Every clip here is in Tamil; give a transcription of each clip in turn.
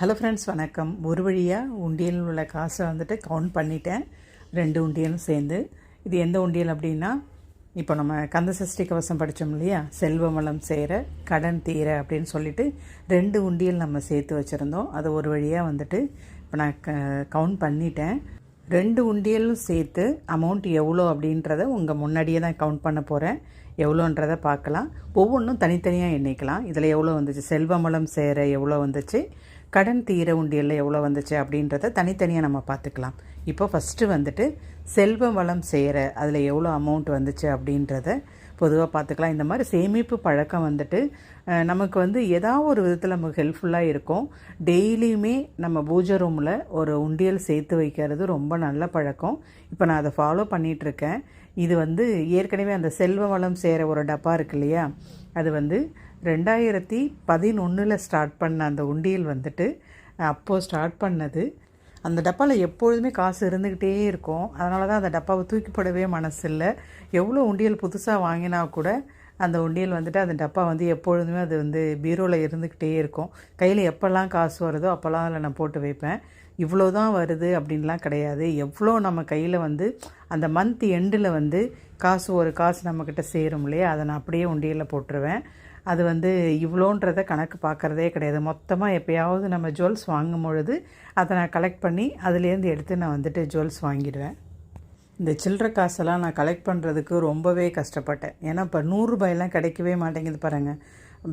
ஹலோ ஃப்ரெண்ட்ஸ், வணக்கம். ஒரு வழியாக உண்டியல் உள்ள காசை வந்துட்டு கவுண்ட் பண்ணிட்டேன். 2 உண்டியலும் சேர்ந்து. இது எந்த உண்டியல் அப்படின்னா, இப்போ நம்ம கந்த சஷ்டி கவசம் படித்தோம் இல்லையா, செல்வ வளம் சேர கடன் தீர அப்படின்னு சொல்லிட்டு 2 உண்டியல் நம்ம சேர்த்து வச்சுருந்தோம். அது ஒரு வழியாக வந்துட்டு இப்போ நான் கவுண்ட் பண்ணிட்டேன். 2 உண்டியலும் சேர்த்து அமௌண்ட் எவ்வளோ அப்படின்றத உங்கள் முன்னாடியே தான் கவுண்ட் பண்ண போகிறேன். எவ்வளோன்றதை பார்க்கலாம். ஒவ்வொன்றும் தனித்தனியாக எண்ணிக்கலாம். இதில் எவ்வளோ வந்துச்சு, செல்வமலம் சேர எவ்வளோ வந்துச்சு, கடன் தீர உண்டியலில் எவ்வளோ வந்துச்சு அப்படின்றத தனித்தனியாக நம்ம பார்த்துக்கலாம். இப்போ ஃபஸ்ட்டு வந்துட்டு செல்வ வளம் சேர அதில் எவ்வளோ அமௌண்ட் வந்துச்சு அப்படின்றத பொதுவாக பார்த்துக்கலாம். இந்த மாதிரி சேமிப்பு பழக்கம் வந்துட்டு நமக்கு வந்து ஏதாவது ஒரு விதத்தில் நமக்கு ஹெல்ப்ஃபுல்லாக இருக்கும். டெய்லியுமே நம்ம பூஜை ரூமில் ஒரு உண்டியல் சேர்த்து வைக்கிறது ரொம்ப நல்ல பழக்கம். இப்போ நான் அதை ஃபாலோ பண்ணிகிட்ருக்கேன். இது வந்து ஏற்கனவே அந்த செல்வ வளம் சேர ஒரு டப்பா இருக்கு இல்லையா, அது வந்து 2011 ஸ்டார்ட் பண்ண அந்த உண்டியல் வந்துட்டு அப்போது ஸ்டார்ட் பண்ணது. அந்த டப்பாவில் எப்பொழுதுமே காசு இருந்துக்கிட்டே இருக்கும். அதனால தான் அந்த டப்பாவை தூக்கி போடவே மனசு இல்லை. எவ்வளோ உண்டியல் புதுசாக வாங்கினா கூட அந்த உண்டியல் வந்துட்டு அந்த டப்பா வந்து எப்பொழுதுமே அது வந்து பீரோவில் இருந்துக்கிட்டே இருக்கும். கையில் எப்போல்லாம் காசு வருதோ அப்போல்லாம் அதில் நான் போட்டு வைப்பேன். இவ்வளோ தான் வருது அப்படின்லாம் கிடையாது. எவ்வளோ நம்ம கையில் வந்து அந்த மந்த் எண்டில் வந்து ஒரு காசு நம்மக்கிட்ட சேரும் இல்லையா, அதை நான் அப்படியே உண்டியலில் போட்டுருவேன். அது வந்து இவ்வளோன்றதை கணக்கு பார்க்குறதே கிடையாது. மொத்தமாக எப்போயாவது நம்ம ஜுவல்ஸ் வாங்கும் பொழுது அதை நான் கலெக்ட் பண்ணி அதுலேருந்து எடுத்து நான் வந்துட்டு ஜுவல்ஸ் வாங்கிடுவேன். இந்த சில்லற காசெல்லாம் நான் கலெக்ட் பண்ணுறதுக்கு ரொம்பவே கஷ்டப்பட்டேன். ஏன்னா இப்போ 100 ரூபாயெல்லாம் கிடைக்கவே மாட்டேங்குது பாருங்கள்.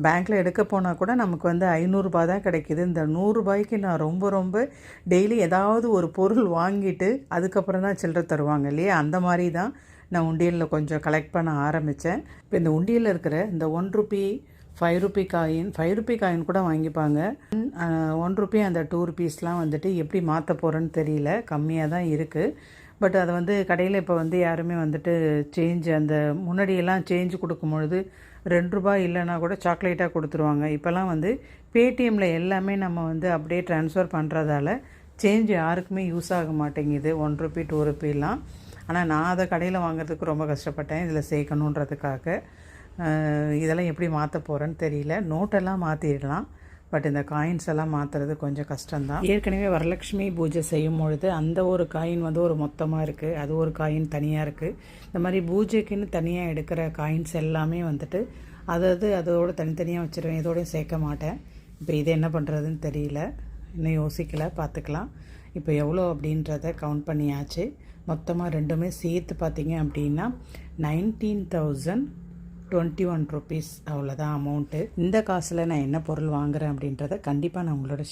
பேங்க்கில் எடுக்க போனால் கூட நமக்கு வந்து 500 ரூபா தான் கிடைக்கிது. இந்த 100 ரூபாய்க்கு நான் ரொம்ப டெய்லி ஏதாவது ஒரு பொருள் வாங்கிட்டு அதுக்கப்புறம் தான் சில்லற தருவாங்க இல்லையா, அந்த மாதிரி தான் நான் உண்டியலில் கொஞ்சம் கலெக்ட் பண்ண ஆரம்பித்தேன். இப்போ இந்த உண்டியலில் இருக்கிற இந்த 1 Ruby, 5 Ruby coin, 5 Ruby coin கூட வாங்கிப்பாங்க. 1 ரூபி அந்த 2 ருபீஸ்லாம் வந்துட்டு எப்படி மாற்ற போகிறேன்னு தெரியல, கம்மியாக தான் இருக்குது. பட் அதை வந்து கடையில் இப்போ வந்து யாருமே வந்துட்டு அந்த முன்னாடியெல்லாம் சேஞ்சு கொடுக்கும்பொழுது 2 ரூபாய் இல்லைன்னா கூட சாக்லேட்டாக கொடுத்துருவாங்க. இப்போல்லாம் வந்து பேடிஎம்மில் எல்லாமே நம்ம வந்து அப்படியே ட்ரான்ஸ்ஃபர் பண்ணுறதால சேஞ்ச் யாருக்குமே யூஸ் ஆக மாட்டேங்குது, 1 ரூபி 2 ரூபிலாம். ஆனால் நான் அதை கடையில் வாங்குறதுக்கு ரொம்ப கஷ்டப்பட்டேன் இதில் சேர்க்கணுன்றதுக்காக. இதெல்லாம் எப்படி மாற்ற போகிறேன்னு தெரியல. நோட்டெல்லாம் மாற்றிடலாம், பட் இந்த காயின்ஸ் எல்லாம் மாற்றுறது கொஞ்சம் கஷ்டம்தான். ஏற்கனவே வரலட்சுமி பூஜை செய்யும் பொழுது அந்த ஒரு காயின் வந்து ஒரு மொத்தமாக இருக்குது, அது ஒரு காயின் தனியாக இருக்குது. இந்த மாதிரி பூஜைக்குன்னு தனியாக எடுக்கிற காயின்ஸ் எல்லாமே வந்துட்டு அதோடு தனித்தனியாக வச்சுருவேன், இதோடையும் சேர்க்க மாட்டேன். இப்போ இது என்ன பண்ணுறதுன்னு தெரியல, இன்னும் யோசிக்கலை, பார்த்துக்கலாம். இப்போ எவ்வளோ அப்படின்றத கவுண்ட் பண்ணியாச்சு. மொத்தமாக ரெண்டுமே சேர்த்து பார்த்தீங்க அப்படின்னா 19,021 ருபீஸ், அவ்வளோதான் அமௌண்ட்டு. இந்த காசில் நான் என்ன பொருள் வாங்குகிறேன் அப்படின்றத கண்டிப்பாக நான் உங்களோட